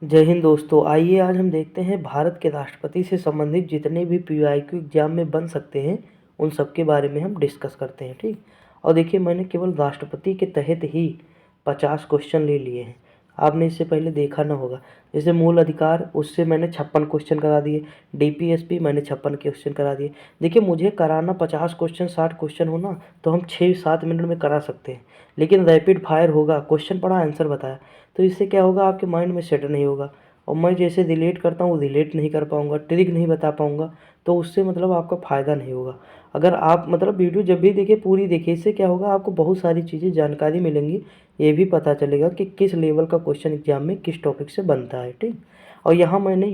जय हिंद दोस्तों। आइए आज हम देखते हैं भारत के राष्ट्रपति से संबंधित जितने भी पीवाईक्यू एग्जाम में बन सकते हैं उन सब के बारे में हम डिस्कस करते हैं। ठीक। और देखिए, मैंने केवल राष्ट्रपति के तहत ही 50 क्वेश्चन ले लिए हैं। आपने इससे पहले देखा ना होगा। जैसे मूल अधिकार, उससे मैंने 56 क्वेश्चन करा दिए। डीपीएसपी मैंने 56 क्वेश्चन करा दिए। देखिए, मुझे कराना 50 क्वेश्चन 60 क्वेश्चन हो ना तो हम 6-7 मिनट में करा सकते हैं। लेकिन रैपिड फायर होगा, क्वेश्चन पढ़ा आंसर बताया, तो इससे क्या होगा, आपके माइंड में सेट नहीं होगा। और मैं जैसे रिलेट करता हूँ रिलेट नहीं कर पाऊँगा, ट्रिक नहीं बता पाऊँगा, तो उससे मतलब आपका फ़ायदा नहीं होगा। अगर आप मतलब वीडियो जब भी देखिए पूरी देखिए, इससे क्या होगा, आपको बहुत सारी चीज़ें जानकारी मिलेंगी। ये भी पता चलेगा कि किस लेवल का क्वेश्चन एग्जाम में किस टॉपिक से बनता है। ठीक। और यहाँ मैंने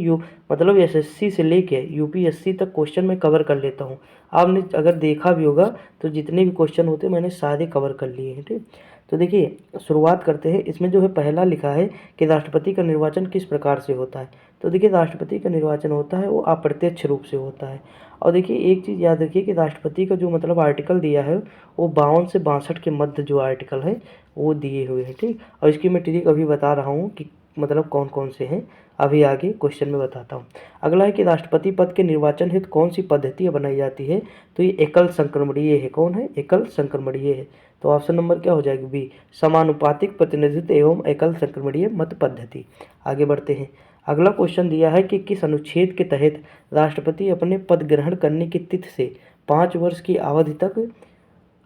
मतलब एसएससी से लेके यूपीएससी तक क्वेश्चन मैं कवर कर लेता हूँ। आपने अगर देखा भी होगा तो जितने भी क्वेश्चन होते हैं मैंने सारे कवर कर लिए हैं। ठीक। तो देखिए, शुरुआत करते हैं। इसमें जो है पहला लिखा है कि राष्ट्रपति का निर्वाचन किस प्रकार से होता है। तो देखिए, राष्ट्रपति का निर्वाचन होता है वो अप्रत्यक्ष रूप से होता है। और देखिए, एक चीज़ याद रखिए कि राष्ट्रपति का जो मतलब आर्टिकल दिया है वो 52 से 62 के मध्य जो आर्टिकल है वो दिए हुए हैं। ठीक। और इसकी मैं ट्रिक अभी बता रहा हूँ कि मतलब कौन कौन से हैं, अभी आगे क्वेश्चन में बताता हूँ। अगला है कि राष्ट्रपति पद के निर्वाचन हेतु कौन सी पद्धति बनाई जाती है। तो ये एकल संक्रमणीय है। कौन है? एकल संक्रमणीय है। तो ऑप्शन नंबर क्या हो जाएगी? बी, समानुपातिक प्रतिनिधित्व एवं एकल संक्रमणीय मत पद्धति। आगे बढ़ते हैं। अगला क्वेश्चन दिया है कि किस अनुच्छेद के तहत राष्ट्रपति अपने पद ग्रहण करने की तिथि से 5 वर्ष की अवधि तक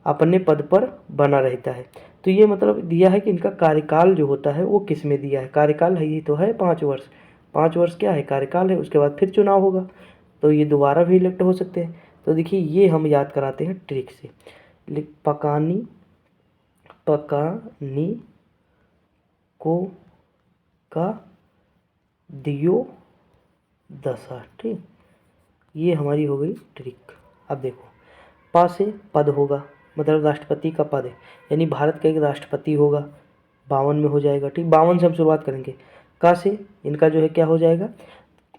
अपने पद पर बना रहता है। तो ये मतलब दिया है कि इनका कार्यकाल जो होता है वो किस में दिया है। कार्यकाल है ये तो है 5 वर्ष। 5 वर्ष क्या है? कार्यकाल है। उसके बाद फिर चुनाव होगा, तो ये दोबारा भी इलेक्ट हो सकते हैं। तो देखिए, ये हम याद कराते हैं ट्रिक से। पकानी पकानी को का दियो दशा। ठीक। ये हमारी हो गई ट्रिक। अब देखो, पा से पद होगा, मतलब राष्ट्रपति का पद है, यानी भारत का एक राष्ट्रपति होगा। 52 में हो जाएगा। ठीक। 52 से हम शुरुआत करेंगे। का से इनका जो है क्या हो जाएगा,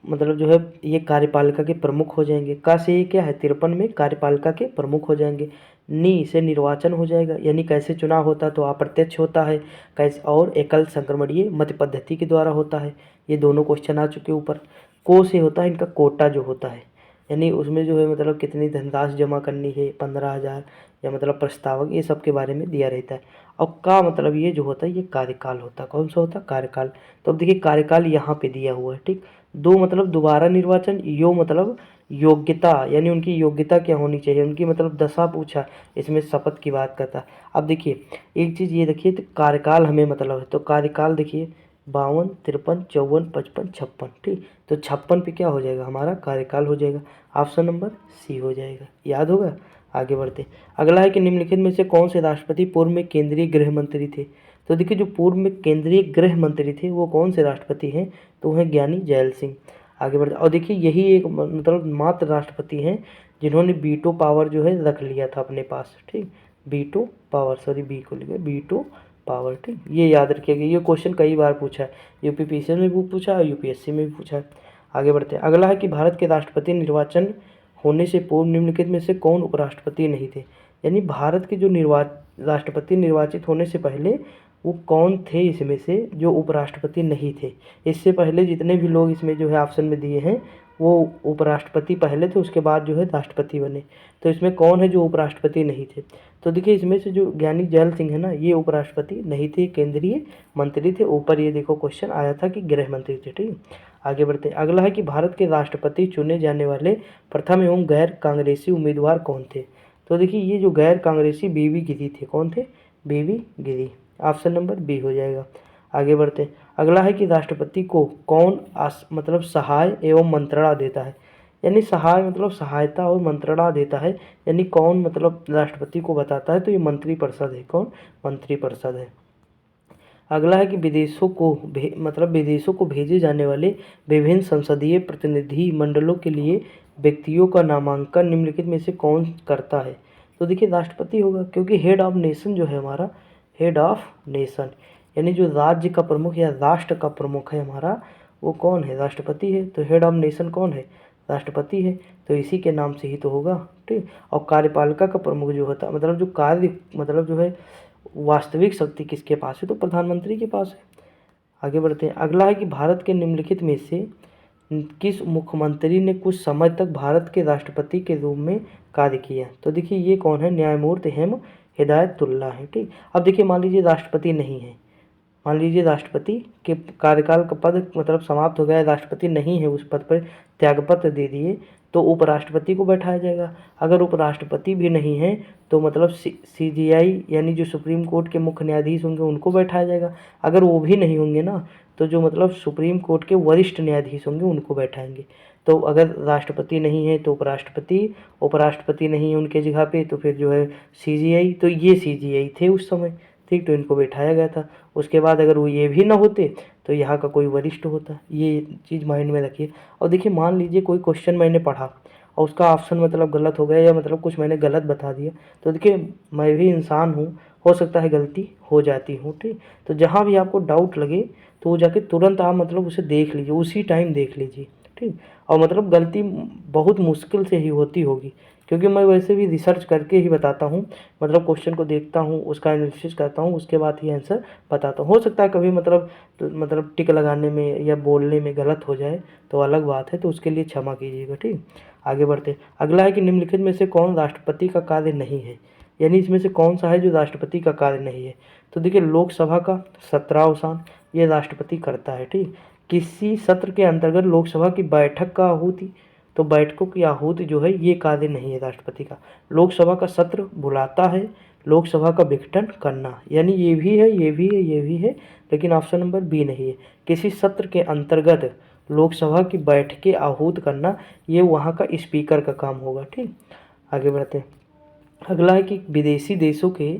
मतलब जो है ये कार्यपालिका के प्रमुख हो जाएंगे। का से ये क्या है, 53 में कार्यपालिका के प्रमुख हो जाएंगे। नी से निर्वाचन हो जाएगा, यानी कैसे चुनाव होता है तो अप्रत्यक्ष होता है, कैसे और एकल संक्रमणीय मत पद्धति के द्वारा होता है। ये दोनों क्वेश्चन आ चुके ऊपर। को से होता है इनका कोटा जो होता है, यानी उसमें जो है मतलब कितनी धनराशि जमा करनी है, 15,000 या मतलब प्रस्तावक, ये सब के बारे में दिया रहता है। और का मतलब ये जो होता है ये कार्यकाल होता है। कौन सा होता है? कार्यकाल। तो अब देखिए, कार्यकाल यहाँ पे दिया हुआ है। ठीक। दो मतलब दोबारा निर्वाचन, यो मतलब योग्यता, यानी उनकी योग्यता क्या होनी चाहिए, उनकी मतलब दशा पूछा, इसमें शपथ की बात करता है। अब देखिए, एक चीज़ ये देखिए, तो कार्यकाल हमें मतलब है, तो कार्यकाल देखिए 52, 53, 54, 55, 56। ठीक। तो 56 पे क्या हो जाएगा, हमारा कार्यकाल हो जाएगा। ऑप्शन नंबर सी हो जाएगा। याद होगा। आगे बढ़ते। अगला है कि निम्नलिखित में से कौन से राष्ट्रपति पूर्व में केंद्रीय गृह मंत्री थे। तो देखिए, जो पूर्व में केंद्रीय गृह मंत्री थे वो कौन से राष्ट्रपति हैं, तो हैं ज्ञानी जैल सिंह। आगे बढ़ते। और देखिए, यही एक मतलब मात्र राष्ट्रपति हैं जिन्होंने वीटो पावर जो है रख लिया था अपने पास। ठीक। वीटो पावर, सॉरी बी को लिखे वीटो पावर। ठीक। ये याद रखिएगा, ये क्वेश्चन कई बार पूछा है, यूपीपीसीएल में भी पूछा है, यूपीएससी में भी पूछा है। आगे बढ़ते हैं। अगला है कि भारत के राष्ट्रपति निर्वाचन होने से पूर्व निम्नलिखित में से कौन उपराष्ट्रपति नहीं थे। यानी भारत के जो राष्ट्रपति निर्वाचित होने से पहले वो कौन थे इसमें से जो उपराष्ट्रपति नहीं थे। इससे पहले जितने भी लोग इसमें जो है ऑप्शन में दिए हैं वो उपराष्ट्रपति पहले थे, उसके बाद जो है राष्ट्रपति बने। तो इसमें कौन है जो उपराष्ट्रपति नहीं थे। तो देखिए, इसमें से जो ज्ञानी जैल सिंह है ना, ये उपराष्ट्रपति नहीं थे, केंद्रीय मंत्री थे। ऊपर ये देखो क्वेश्चन आया था कि गृह मंत्री थे। ठीक। आगे बढ़ते हैं। अगला है कि भारत के राष्ट्रपति चुने जाने वाले प्रथम एवं गैर कांग्रेसी उम्मीदवार कौन थे। तो देखिए, ये जो गैर कांग्रेसी बीवी गिरी थे, कौन थे? बीवी गिरी। ऑप्शन नंबर बी हो जाएगा। आगे बढ़ते हैं। अगला है कि राष्ट्रपति को कौन मतलब सहाय एवं मंत्रणा देता है। यानी सहाय मतलब सहायता और मंत्रणा देता है, यानी कौन मतलब राष्ट्रपति को बताता है, तो ये मंत्रिपरिषद है। कौन? मंत्रिपरिषद है। अगला है कि विदेशों को भेजे जाने वाले विभिन्न संसदीय प्रतिनिधि मंडलों के लिए व्यक्तियों का नामांकन निम्नलिखित में से कौन करता है। तो देखिए, राष्ट्रपति होगा, क्योंकि हेड ऑफ नेशन जो है हमारा, हेड ऑफ नेशन यानी जो राज्य का प्रमुख या राष्ट्र का प्रमुख है हमारा, वो कौन है? राष्ट्रपति है। तो हेड ऑफ नेशन कौन है? राष्ट्रपति है। तो इसी के नाम से ही तो होगा। ठीक। और कार्यपालिका का प्रमुख जो होता है, मतलब जो कार्य मतलब जो है वास्तविक शक्ति किसके पास है, तो प्रधानमंत्री के पास है। आगे बढ़ते हैं। अगला है कि भारत के निम्नलिखित में से किस मुख्यमंत्री ने कुछ समय तक भारत के राष्ट्रपति के रूप में कार्य किया? तो देखिए ये कौन है, न्यायमूर्ति हेम हिदायतुल्ला है। ठीक, अब देखिए मान लीजिए राष्ट्रपति नहीं है, मान लीजिए राष्ट्रपति के कार्यकाल का पद मतलब समाप्त हो गया, राष्ट्रपति नहीं है उस पद पर, त्यागपत्र दे दिए, तो उपराष्ट्रपति को बैठाया जाएगा। अगर उपराष्ट्रपति भी नहीं है तो मतलब सीजीआई यानी जो सुप्रीम कोर्ट के मुख्य न्यायाधीश होंगे उनको बैठाया जाएगा। अगर वो भी नहीं होंगे ना तो जो मतलब सुप्रीम कोर्ट के वरिष्ठ न्यायाधीश होंगे उनको बैठाएंगे। तो अगर राष्ट्रपति नहीं है तो उपराष्ट्रपति, उपराष्ट्रपति नहीं है उनके जगह पे तो फिर जो है सीजीआई, तो ये सीजीआई थे उस समय। ठीक, तो इनको बैठाया गया था। उसके बाद अगर वो ये भी ना होते तो यहाँ का कोई वरिष्ठ होता, ये चीज़ माइंड में रखिए। और देखिए मान लीजिए कोई क्वेश्चन मैंने पढ़ा और उसका ऑप्शन मतलब गलत हो गया या मतलब कुछ मैंने गलत बता दिया, तो देखिए मैं भी इंसान हूँ, हो सकता है गलती हो जाती हूँ। ठीक, तो जहाँ भी आपको डाउट लगे तो वो जाके तुरंत आप मतलब उसे देख लीजिए, उसी टाइम देख लीजिए। ठीक, और मतलब गलती बहुत मुश्किल से ही होती होगी, क्योंकि मैं वैसे भी रिसर्च करके ही बताता हूँ, मतलब क्वेश्चन को देखता हूँ, उसका एनालिसिस करता हूँ, उसके बाद ही आंसर बताता हूँ। हो सकता है कभी मतलब टिक लगाने में या बोलने में गलत हो जाए तो अलग बात है, तो उसके लिए क्षमा कीजिएगा। ठीक, आगे बढ़ते। अगला है कि निम्नलिखित में से कौन राष्ट्रपति का कार्य नहीं है, यानी इसमें से कौन सा है जो राष्ट्रपति का कार्य नहीं है? तो देखिए लोकसभा का सत्रावसान ये राष्ट्रपति करता है। ठीक, किसी सत्र के अंतर्गत लोकसभा की बैठक का आहूति, तो बैठकों की आहूति जो है ये कार्य नहीं है राष्ट्रपति का। लोकसभा का सत्र बुलाता है, लोकसभा का विघटन करना, यानी ये भी है, ये भी है, ये भी है, लेकिन ऑप्शन नंबर बी नहीं है। किसी सत्र के अंतर्गत लोकसभा की बैठकें आहूत करना ये वहाँ का स्पीकर का काम होगा। ठीक, आगे बढ़ते हैं। अगला है कि विदेशी देशों के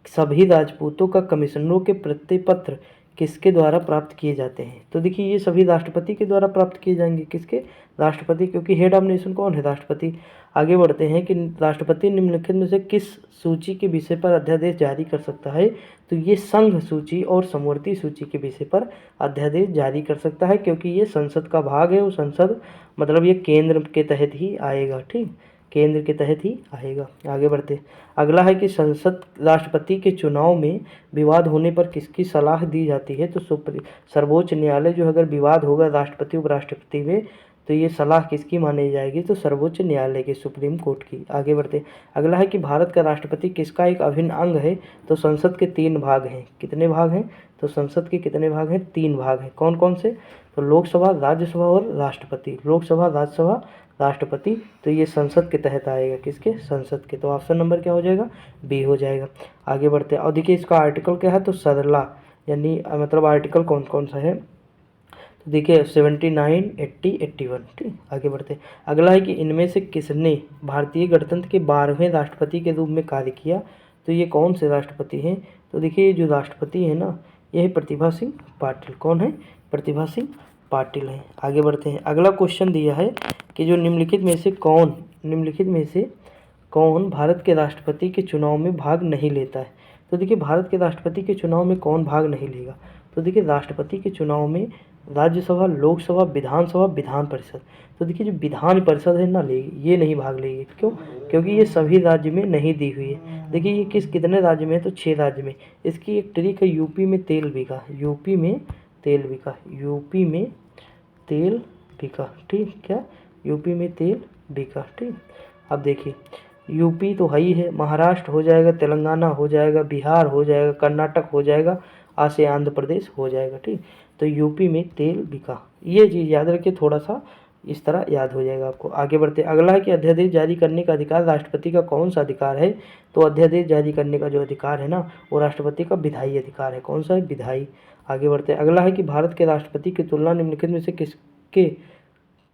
सभी राजपूतों का कमिश्नरों के प्रत्यय किसके द्वारा प्राप्त किए जाते हैं? तो देखिए ये सभी राष्ट्रपति के द्वारा प्राप्त किए जाएंगे। किसके? राष्ट्रपति, क्योंकि हेड ऑफ नेशन कौन है? राष्ट्रपति। आगे बढ़ते हैं कि राष्ट्रपति निम्नलिखित में से किस सूची के विषय पर अध्यादेश जारी कर सकता है? तो ये संघ सूची और समवर्ती सूची के विषय पर अध्यादेश जारी कर सकता है, क्योंकि ये संसद का भाग है और संसद मतलब ये केंद्र के तहत ही आएगा। ठीक, केंद्र के तहत ही आएगा। आगे बढ़ते। अगला है कि संसद राष्ट्रपति के चुनाव में विवाद होने पर किसकी सलाह दी जाती है? तो सर्वोच्च न्यायालय जो अगर विवाद होगा राष्ट्रपति उपराष्ट्रपति में तो ये सलाह किसकी मानी जाएगी? तो सर्वोच्च न्यायालय की, सुप्रीम कोर्ट की। आगे बढ़ते। अगला है कि भारत का राष्ट्रपति किसका एक अभिन्न अंग है? तो संसद के 3 भाग हैं। कितने भाग हैं? तो संसद के कितने भाग हैं? 3 भाग हैं। कौन कौन से? तो लोकसभा, राज्यसभा और राष्ट्रपति। लोकसभा, राज्यसभा, राष्ट्रपति, तो ये संसद के तहत आएगा। किसके? संसद के। तो ऑप्शन नंबर क्या हो जाएगा? बी हो जाएगा। आगे बढ़ते हैं। और देखिए इसका आर्टिकल क्या है? तो सरला, यानी मतलब आर्टिकल कौन कौन सा है? तो देखिए 79, 80, 81। ठीक, आगे बढ़ते हैं। अगला है कि इनमें से किसने भारतीय गणतंत्र के 12वें राष्ट्रपति के रूप में कार्य किया? तो ये कौन से राष्ट्रपति हैं? तो देखिए जो राष्ट्रपति है ना ये है प्रतिभा सिंह पाटिल। कौन है? प्रतिभा सिंह पाटिल है। आगे बढ़ते हैं। अगला क्वेश्चन दिया है कि जो निम्नलिखित में से कौन भारत के राष्ट्रपति के चुनाव में भाग नहीं लेता है? तो देखिए भारत के राष्ट्रपति के चुनाव में कौन भाग नहीं लेगा? तो देखिए राष्ट्रपति के चुनाव में राज्यसभा, लोकसभा, विधानसभा, विधान परिषद, तो देखिए जो विधान परिषद है ना लेगी, ये नहीं भाग लेगी। क्यों? क्योंकि ये सभी राज्य में नहीं दी हुई है। देखिए ये कितने राज्य में है? तो 6 राज्य में। इसकी एक ट्रिक है, यूपी में तेल बिका, यूपी में तेल बिका, यूपी में तेल बिका। ठीक, क्या? यूपी में तेल बिका। ठीक, अब देखिए यूपी तो है ही है, महाराष्ट्र हो जाएगा, तेलंगाना हो जाएगा, बिहार हो जाएगा, कर्नाटक हो जाएगा, आज से आंध्र प्रदेश हो जाएगा। ठीक, तो यूपी में तेल बिका, ये चीज़ याद रखिए, थोड़ा सा इस तरह याद हो जाएगा आपको। आगे बढ़ते। अगला है कि अध्यादेश जारी करने का अधिकार राष्ट्रपति का कौन सा अधिकार है? तो अध्यादेश जारी करने का जो अधिकार है ना वो राष्ट्रपति का विधायी अधिकार है। कौन सा है? विधायी। आगे बढ़ते। अगला है कि भारत के राष्ट्रपति की तुलना निम्नलिखित में से किसके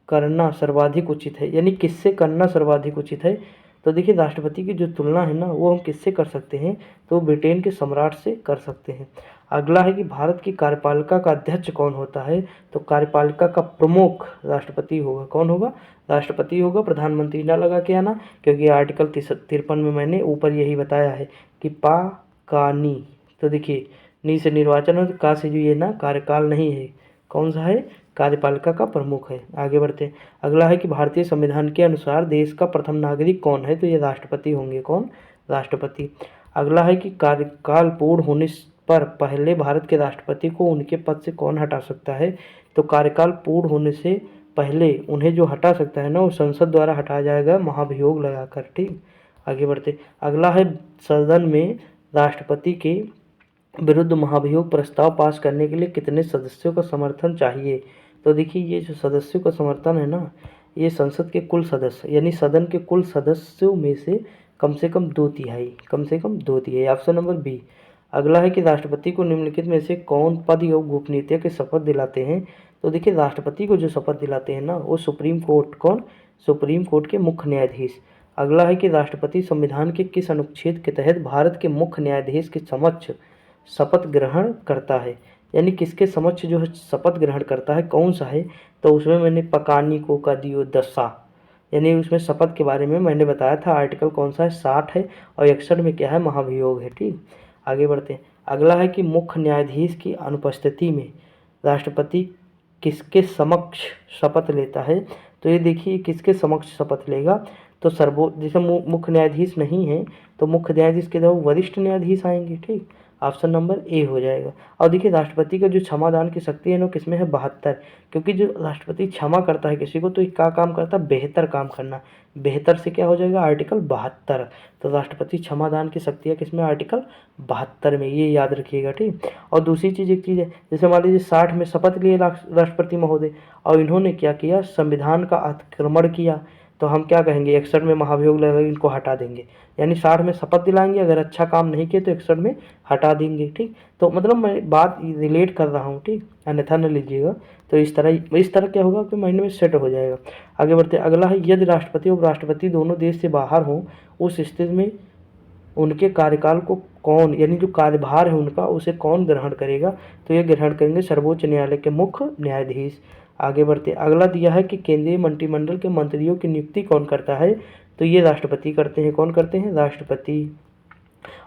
करना सर्वाधिक उचित है? यानी किससे करना सर्वाधिक उचित है? तो देखिए राष्ट्रपति की जो तुलना है ना वो हम किससे कर सकते हैं? तो ब्रिटेन के सम्राट से कर सकते हैं। अगला है कि भारत की कार्यपालिका का अध्यक्ष कौन होता है? तो कार्यपालिका का प्रमुख राष्ट्रपति होगा। कौन होगा? राष्ट्रपति होगा। प्रधानमंत्री ना लगा के आना, क्योंकि आर्टिकल 53 में मैंने ऊपर यही बताया है कि पा का नी, तो देखिए नी से निर्वाचन और का से जो ये ना कार्यकाल नहीं है, कौन सा है? कार्यपालिका का प्रमुख है। आगे बढ़ते हैं। अगला है कि भारतीय संविधान के अनुसार देश का प्रथम नागरिक कौन है? तो ये राष्ट्रपति होंगे। कौन? राष्ट्रपति। अगला है कि कार्यकाल पूर्ण होने पर पहले भारत के राष्ट्रपति को उनके पद से कौन हटा सकता है? तो कार्यकाल पूर्ण होने से पहले उन्हें जो हटा सकता है ना, वो संसद द्वारा हटाया जाएगा महाभियोग लगाकर। ठीक, आगे बढ़ते। अगला है सदन में राष्ट्रपति के विरुद्ध महाभियोग प्रस्ताव पास करने के लिए कितने सदस्यों का समर्थन चाहिए? तो देखिए, ये जो सदस्यों का समर्थन है ना, ये संसद के कुल सदस्य यानी सदन के कुल सदस्यों में से कम से कम 2/3, कम से कम 2/3। Option number B. अगला है कि राष्ट्रपति को निम्नलिखित में से कौन पद एवं गोपनीयता की शपथ दिलाते हैं? तो देखिए, राष्ट्रपति को जो शपथ दिलाते हैं ना, वो सुप्रीम कोर्ट, कौन? सुप्रीम कोर्ट के मुख्य न्यायाधीश। अगला है कि राष्ट्रपति संविधान के किस अनुच्छेद के तहत भारत के मुख्य न्यायाधीश के समक्ष शपथ ग्रहण करता है? यानी किसके समक्ष जो है शपथ ग्रहण करता है, कौन सा है? तो उसमें मैंने पकानिको का दियो दशा, यानी उसमें शपथ के बारे में मैंने बताया था। आर्टिकल कौन सा है? 60 है, और 61 में क्या है? महाभियोग है। ठीक, आगे बढ़ते हैं। अगला है कि मुख्य न्यायाधीश की अनुपस्थिति में राष्ट्रपति किसके समक्ष शपथ लेता है? तो ये देखिए, किसके समक्ष शपथ लेगा? तो जैसे मुख्य न्यायाधीश नहीं है, तो मुख्य न्यायाधीश के जगह वरिष्ठ न्यायाधीश आएंगे। ठीक, ऑप्शन नंबर ए हो जाएगा। और देखिए, राष्ट्रपति का जो क्षमादान की शक्ति है ना, किसमें है? 72। क्योंकि जो राष्ट्रपति क्षमा करता है किसी को, तो ये क्या काम करता है? बेहतर काम करना। बेहतर से क्या हो जाएगा? आर्टिकल 72। तो राष्ट्रपति क्षमादान की शक्ति है किसमें? आर्टिकल 72 में, ये याद रखिएगा। ठीक, और दूसरी चीज़, एक चीज़ है, जैसे मान लीजिए 60 में शपथ लिए राष्ट्रपति महोदय, और इन्होंने क्या किया? संविधान का अतिक्रमण किया, तो हम क्या कहेंगे? 61 में महाभियोग लगा, इनको हटा देंगे। यानी 60 में शपथ दिलाएंगे, अगर अच्छा काम नहीं किए तो 61 में हटा देंगे। ठीक, तो मतलब मैं बात रिलेट कर रहा हूँ। ठीक, अन्यथा न लीजिएगा। तो इस तरह क्या होगा कि माइंड में सेट हो जाएगा। आगे बढ़ते। अगला है, यदि राष्ट्रपति और उपराष्ट्रपति दोनों देश से बाहर हों, उस स्थिति में उनके कार्यकाल को कौन, यानी जो कार्यभार है उनका, उसे कौन ग्रहण करेगा? तो ये ग्रहण करेंगे सर्वोच्च न्यायालय के मुख्य न्यायाधीश। आगे बढ़ते। अगला दिया है कि केंद्रीय मंत्रिमंडल के मंत्रियों की नियुक्ति कौन करता है? तो ये राष्ट्रपति करते हैं। कौन करते हैं? राष्ट्रपति।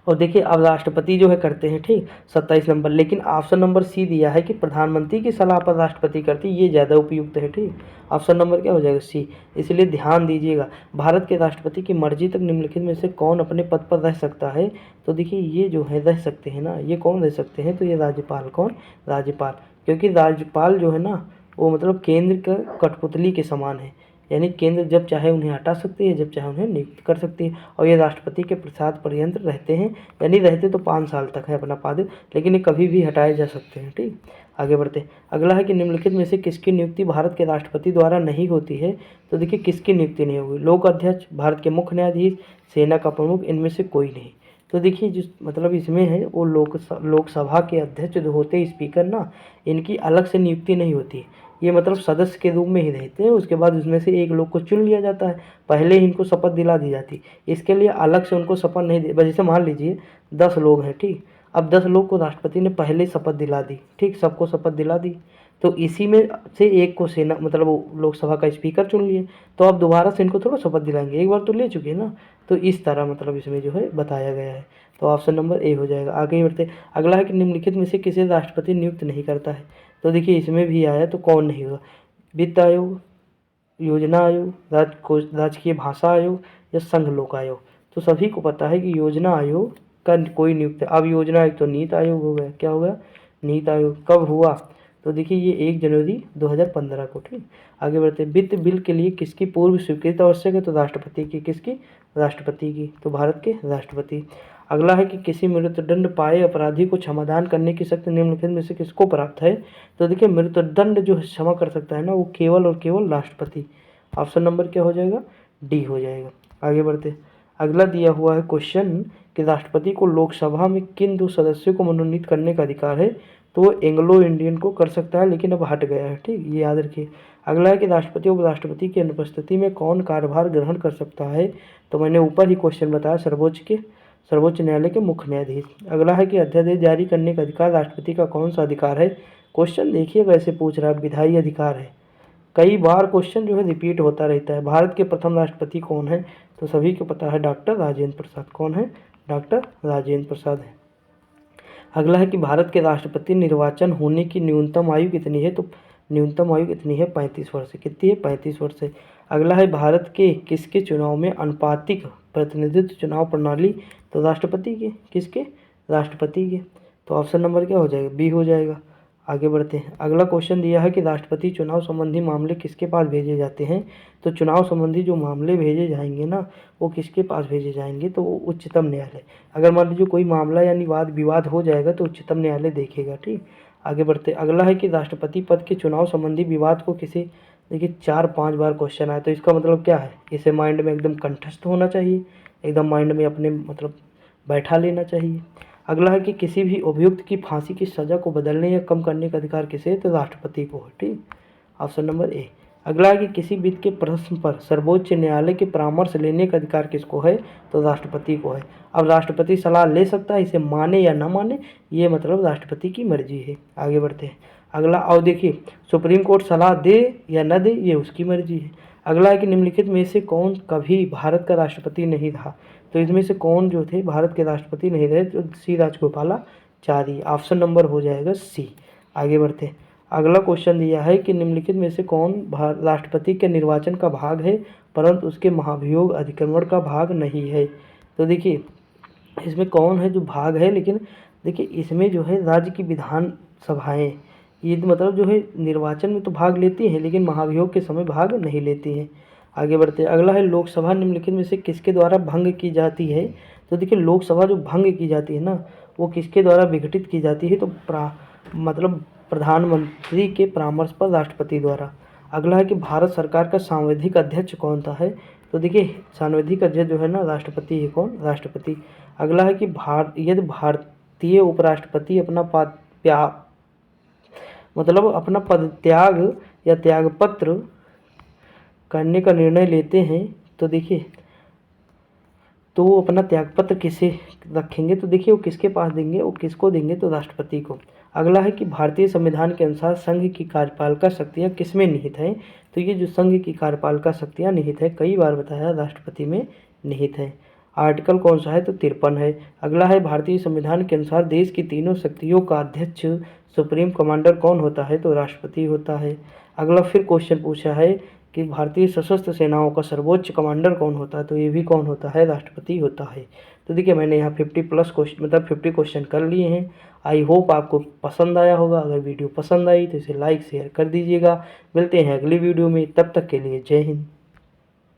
और देखिए, अब राष्ट्रपति जो है करते हैं। ठीक, 27 नंबर। लेकिन ऑप्शन नंबर सी दिया है कि प्रधानमंत्री की सलाह पर राष्ट्रपति करती, ये ज़्यादा उपयुक्त है। ठीक, ऑप्शन नंबर क्या हो जाएगा? सी। इसलिए ध्यान दीजिएगा, भारत के राष्ट्रपति की मर्जी तक निम्नलिखित में से कौन अपने पद पर रह सकता है? तो देखिए, ये जो है रह सकते हैं ना, ये कौन रह सकते हैं? तो ये राज्यपाल। कौन? राज्यपाल। क्योंकि राज्यपाल जो है ना, वो मतलब केंद्र का कठपुतली के समान है। यानी केंद्र जब चाहे उन्हें हटा सकती है, जब चाहे उन्हें नियुक्त कर सकती है। और ये राष्ट्रपति के प्रसाद पर्यंत रहते हैं, यानी रहते तो 5 साल तक है अपना पद, लेकिन ये कभी भी हटाए जा सकते हैं। ठीक, आगे बढ़ते। अगला है कि निम्नलिखित में से किसकी नियुक्ति भारत के राष्ट्रपति द्वारा नहीं होती है? तो देखिए, किसकी नियुक्ति नहीं होगी? लोक अध्यक्ष, भारत के मुख्य न्यायाधीश, सेना का प्रमुख, इनमें से कोई नहीं। तो देखिए, जो मतलब इसमें है, वो लोकसभा के अध्यक्ष जो होते हैं, स्पीकर ना, इनकी अलग से नियुक्ति नहीं होती है। ये मतलब सदस्य के रूप में ही रहते हैं। उसके बाद उसमें से एक लोग को चुन लिया जाता है, पहले ही इनको शपथ दिला दी जाती। इसके लिए अलग से उनको शपथ नहीं दी। जैसे मान लीजिए 10 लोग हैं। ठीक, अब 10 लोग को राष्ट्रपति ने पहले शपथ दिला दी। ठीक, सबको शपथ दिला दी, तो इसी में से एक को सेना मतलब लोकसभा का स्पीकर चुन लिए, तो अब दोबारा से इनको थोड़ा शपथ दिलाएंगे, एक बार तो ले चुके ना। तो इस तरह मतलब इसमें जो है बताया गया है। तो ऑप्शन नंबर ए हो जाएगा। आगे बढ़ते। अगला है कि निम्नलिखित में से किसे राष्ट्रपति नियुक्त नहीं करता है? तो देखिए, इसमें भी आया, तो कौन नहीं होगा? वित्त आयोग, योजना आयोग, राजकीय भाषा आयोग, या संघ लोक आयोग। तो सभी को पता है कि योजना आयोग का कोई नियुक्त है। अब योजना आयोग तो नीति आयोग हो गया। क्या हो गया? नीति आयोग। कब हुआ? तो देखिए, ये 1 जनवरी 2015 को। ठीक, आगे बढ़ते। वित्त बिल के लिए किसकी पूर्व स्वीकृति आवश्यक है? तो राष्ट्रपति की। किसकी? राष्ट्रपति की। तो भारत के राष्ट्रपति। अगला है कि किसी मृत्युदंड पाए अपराधी को क्षमादान करने की शक्ति निम्नलिखित में से किसको प्राप्त है? तो देखिए, मृत्युदंड जो क्षमा कर सकता है ना, वो केवल और केवल राष्ट्रपति। ऑप्शन नंबर क्या हो जाएगा? डी हो जाएगा। आगे बढ़ते। अगला दिया हुआ है क्वेश्चन कि राष्ट्रपति को लोकसभा में किन 2 सदस्यों को मनोनीत करने का अधिकार है? तो वो एंग्लो इंडियन को कर सकता है, लेकिन अब हट गया है। ठीक, ये याद रखिए। अगला है कि राष्ट्रपति और उपराष्ट्रपति की अनुपस्थिति में कौन कार्यभार ग्रहण कर सकता है? तो मैंने ऊपर ही क्वेश्चन बताया, सर्वोच्च न्यायालय के मुख्य न्यायाधीश। अगला है कि अध्यादेश जारी करने का अधिकार राष्ट्रपति का कौन सा अधिकार है? क्वेश्चन देखिए कैसे पूछ रहा है, विधायी अधिकार है। कई बार क्वेश्चन जो है रिपीट होता रहता है। भारत के प्रथम राष्ट्रपति कौन है? तो सभी को पता है, डॉक्टर राजेंद्र प्रसाद। कौन है? डॉक्टर राजेंद्र प्रसाद है। अगला है कि भारत के राष्ट्रपति निर्वाचन होने की न्यूनतम आयु कितनी है? तो न्यूनतम आयु कितनी है? 35 वर्ष। कितनी है? 35 वर्ष है। अगला है भारत के किसके चुनाव में अनुपातिक प्रतिनिधित्व चुनाव प्रणाली? तो राष्ट्रपति के। किसके? राष्ट्रपति के। तो ऑप्शन नंबर क्या हो जाएगा, बी हो जाएगा। आगे बढ़ते हैं। अगला क्वेश्चन दिया है कि राष्ट्रपति चुनाव संबंधी मामले किसके पास भेजे जाते हैं। तो चुनाव संबंधी जो मामले भेजे जाएंगे ना, वो किसके पास भेजे जाएंगे, तो वो उच्चतम न्यायालय। अगर मान लीजिए कोई मामला यानी वाद विवाद हो जाएगा तो उच्चतम न्यायालय देखेगा। ठीक, आगे बढ़ते। अगला है कि राष्ट्रपति पद के चुनाव संबंधी विवाद को किसी, देखिए 4-5 बार क्वेश्चन आया, तो इसका मतलब क्या है, इसे माइंड में एकदम कंठस्थ होना चाहिए, एकदम माइंड में अपने मतलब बैठा लेना चाहिए। अगला है कि किसी भी अभियुक्त की फांसी की सज़ा को बदलने या कम करने का अधिकार किसे है, तो राष्ट्रपति को है। ठीक, ऑप्शन नंबर ए। अगला है कि किसी विधि के प्रश्न पर सर्वोच्च न्यायालय के परामर्श लेने का अधिकार किसको है, तो राष्ट्रपति को है। अब राष्ट्रपति सलाह ले सकता है, इसे माने या ना माने ये मतलब राष्ट्रपति की मर्जी है। आगे बढ़ते हैं। अगला, और देखिए सुप्रीम कोर्ट सलाह दे या न दे ये उसकी मर्जी है। अगला है कि निम्नलिखित में से कौन कभी भारत का राष्ट्रपति नहीं रहा। तो इसमें से कौन जो थे भारत के राष्ट्रपति नहीं रहे, तो सी राजगोपालाचारी। ऑप्शन नंबर हो जाएगा सी। आगे बढ़ते हैं। अगला क्वेश्चन दिया है कि निम्नलिखित में से कौन राष्ट्रपति के निर्वाचन का भाग है परंतु उसके महाभियोग अधिक्रमण का भाग नहीं है। तो देखिए इसमें कौन है जो भाग है, लेकिन देखिए इसमें जो है राज्य की विधान सभाएँ, ये मतलब जो है निर्वाचन में तो भाग लेती हैं लेकिन महाभियोग के समय भाग नहीं लेती हैं। आगे बढ़ते हैं। अगला है लोकसभा निम्नलिखित में से किसके द्वारा भंग की जाती है। तो देखिए लोकसभा जो भंग की जाती है ना, वो किसके द्वारा विघटित की जाती है, तो मतलब प्रधानमंत्री के परामर्श पर राष्ट्रपति द्वारा। अगला है कि भारत सरकार का सांविधिक अध्यक्ष कौन सा है। तो देखिए सांविधिक अध्यक्ष जो है ना राष्ट्रपति है। कौन, राष्ट्रपति। अगला है कि यदि भारतीय उपराष्ट्रपति अपना मतलब अपना पदत्याग या त्यागपत्र करने का निर्णय लेते हैं, तो देखिए तो वो अपना त्यागपत्र किसे रखेंगे, तो देखिए वो किसके पास देंगे, वो किसको देंगे, तो राष्ट्रपति को। अगला है कि भारतीय संविधान के अनुसार संघ की कार्यपालिका शक्तियाँ किसमें निहित हैं। तो ये जो संघ की कार्यपालिका शक्तियाँ निहित है, कई बार बताया, राष्ट्रपति में निहित है। आर्टिकल कौन सा है, तो 53 है। अगला है भारतीय संविधान के अनुसार देश की तीनों शक्तियों का अध्यक्ष सुप्रीम कमांडर कौन होता है, तो राष्ट्रपति होता है। अगला फिर क्वेश्चन पूछा है कि भारतीय सशस्त्र सेनाओं का सर्वोच्च कमांडर कौन होता है, तो ये भी कौन होता है, राष्ट्रपति होता है। तो देखिए मैंने यहाँ 50+ क्वेश्चन मतलब 50 क्वेश्चन कर लिए हैं। आई होप आपको पसंद आया होगा। अगर वीडियो पसंद आई तो इसे लाइक शेयर कर दीजिएगा। मिलते हैं अगली वीडियो में, तब तक के लिए जय हिंद।